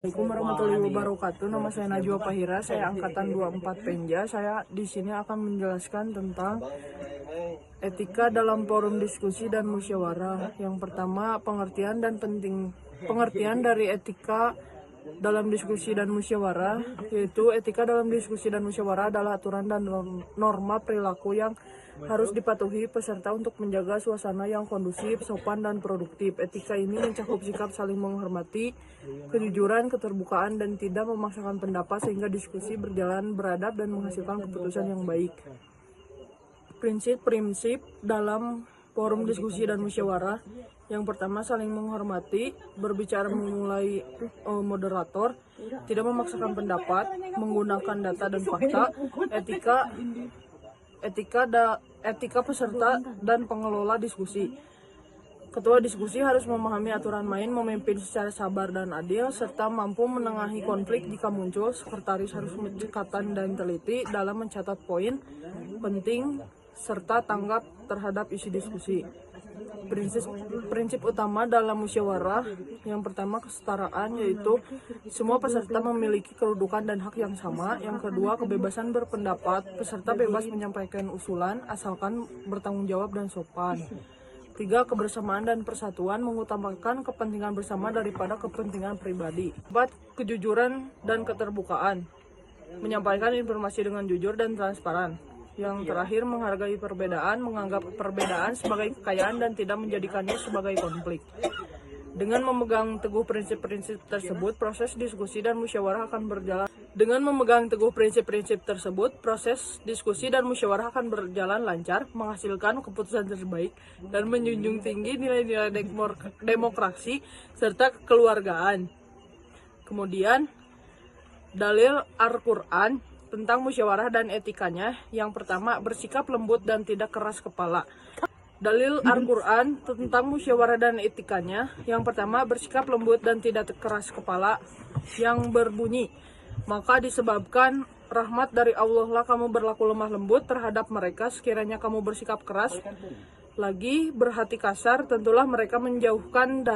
Assalamualaikum warahmatullahi wabarakatuh. Nama saya Najwa Pahira, saya angkatan 24 Penja. Saya di sini akan menjelaskan tentang etika dalam forum diskusi dan musyawarah. Yang pertama, pengertian dari etika dalam diskusi dan musyawarah, yaitu etika dalam diskusi dan musyawarah adalah aturan dan norma perilaku yang harus dipatuhi peserta untuk menjaga suasana yang kondusif, sopan, dan produktif. Etika ini mencakup sikap saling menghormati, kejujuran, keterbukaan, dan tidak memaksakan pendapat sehingga diskusi berjalan beradab dan menghasilkan keputusan yang baik. Prinsip-prinsip dalam forum diskusi dan musyawarah. Yang pertama, saling menghormati, berbicara memulai moderator, tidak memaksakan pendapat, menggunakan data dan fakta, etika peserta dan pengelola diskusi. Ketua diskusi harus memahami aturan main, memimpin secara sabar dan adil, serta mampu menengahi konflik jika muncul. Sekretaris harus pendekatan dan teliti dalam mencatat poin penting serta tanggap terhadap isi diskusi. Prinsip utama dalam musyawarah, yang pertama kesetaraan, yaitu semua peserta memiliki kedudukan dan hak yang sama. Yang kedua, kebebasan berpendapat, peserta bebas menyampaikan usulan asalkan bertanggung jawab dan sopan. Tiga, kebersamaan dan persatuan, mengutamakan kepentingan bersama daripada kepentingan pribadi. Empat, kejujuran dan keterbukaan, menyampaikan informasi dengan jujur dan transparan. Yang terakhir, menghargai perbedaan, menganggap perbedaan sebagai kekayaan dan tidak menjadikannya sebagai konflik. Dengan memegang teguh prinsip-prinsip tersebut, proses diskusi dan musyawarah akan berjalan. Proses diskusi dan musyawarah akan berjalan lancar, menghasilkan keputusan terbaik, dan menjunjung tinggi nilai-nilai demokrasi serta kekeluargaan. Kemudian, dalil Al-Quran tentang musyawarah dan etikanya. Yang pertama, bersikap lembut dan tidak keras kepala. Dalil Al-Quran tentang musyawarah dan etikanya. Yang pertama, bersikap lembut dan tidak keras kepala, yang berbunyi, maka disebabkan rahmat dari Allah lah kamu berlaku lemah lembut terhadap mereka. Sekiranya kamu bersikap keras lagi berhati kasar, tentulah mereka menjauhkan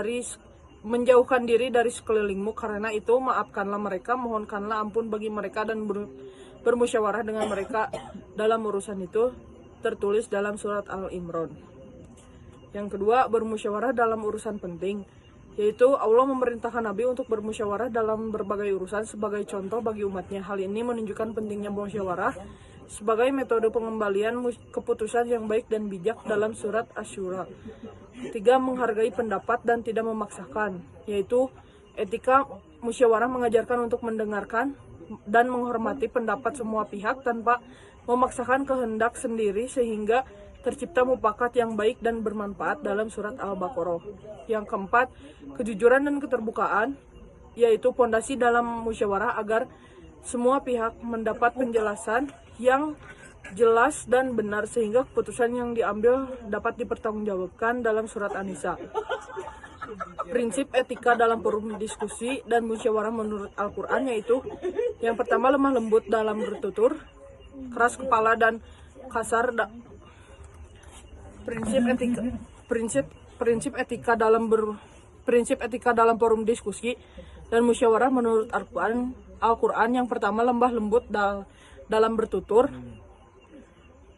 diri dari sekelilingmu. Karena itu maafkanlah mereka, mohonkanlah ampun bagi mereka, dan bermusyawarah dengan mereka dalam urusan itu. Tertulis dalam surat Al-Imran. Yang kedua, bermusyawarah dalam urusan penting, yaitu Allah memerintahkan Nabi untuk bermusyawarah dalam berbagai urusan sebagai contoh bagi umatnya. Hal ini menunjukkan pentingnya musyawarah sebagai metode pengembalian keputusan yang baik dan bijak dalam surat Asy-Syura. Tiga, menghargai pendapat dan tidak memaksakan, yaitu etika musyawarah mengajarkan untuk mendengarkan dan menghormati pendapat semua pihak tanpa memaksakan kehendak sendiri sehingga tercipta mufakat yang baik dan bermanfaat dalam surat Al-Baqarah. Yang keempat, kejujuran dan keterbukaan, yaitu pondasi dalam musyawarah agar semua pihak mendapat penjelasan yang jelas dan benar sehingga keputusan yang diambil dapat dipertanggungjawabkan dalam surat An-Nisa. Prinsip etika dalam forum diskusi dan musyawarah menurut Al-Quran, yaitu yang pertama, lemah lembut dalam bertutur, keras kepala dan kasar. Prinsip etika dalam forum diskusi dan musyawarah menurut Al-Quran, yang pertama, lemah lembut dalam bertutur,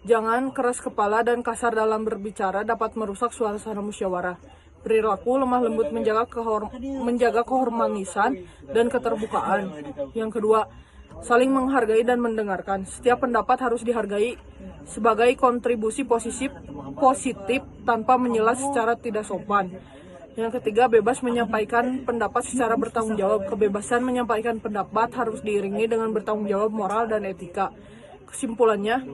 jangan keras kepala dan kasar dalam berbicara, dapat merusak suasana musyawarah. Perilaku lemah lembut menjaga kehormatan dan keterbukaan. Yang kedua, saling menghargai dan mendengarkan. Setiap pendapat harus dihargai sebagai kontribusi positif tanpa menyela secara tidak sopan. Yang ketiga, bebas menyampaikan pendapat secara bertanggung jawab. Kebebasan menyampaikan pendapat harus diiringi dengan bertanggung jawab moral dan etika. Kesimpulannya,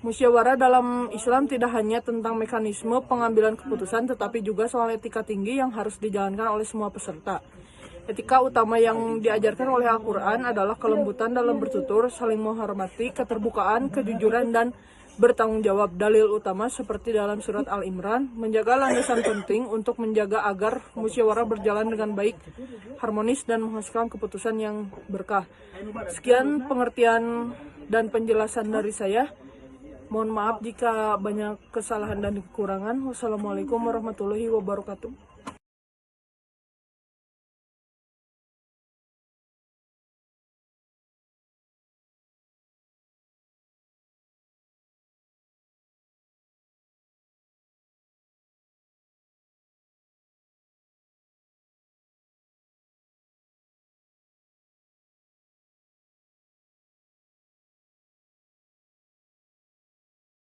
musyawarah dalam Islam tidak hanya tentang mekanisme pengambilan keputusan, tetapi juga soal etika tinggi yang harus dijalankan oleh semua peserta. Etika utama yang diajarkan oleh Al-Quran adalah kelembutan dalam bertutur, saling menghormati, keterbukaan, kejujuran, dan bertanggung jawab. Dalil utama seperti dalam surat Al-Imran, menjaga landasan penting untuk menjaga agar musyawarah berjalan dengan baik, harmonis, dan menghasilkan keputusan yang berkah. Sekian pengertian dan penjelasan dari saya. Mohon maaf jika banyak kesalahan dan kekurangan. Wassalamualaikum warahmatullahi wabarakatuh.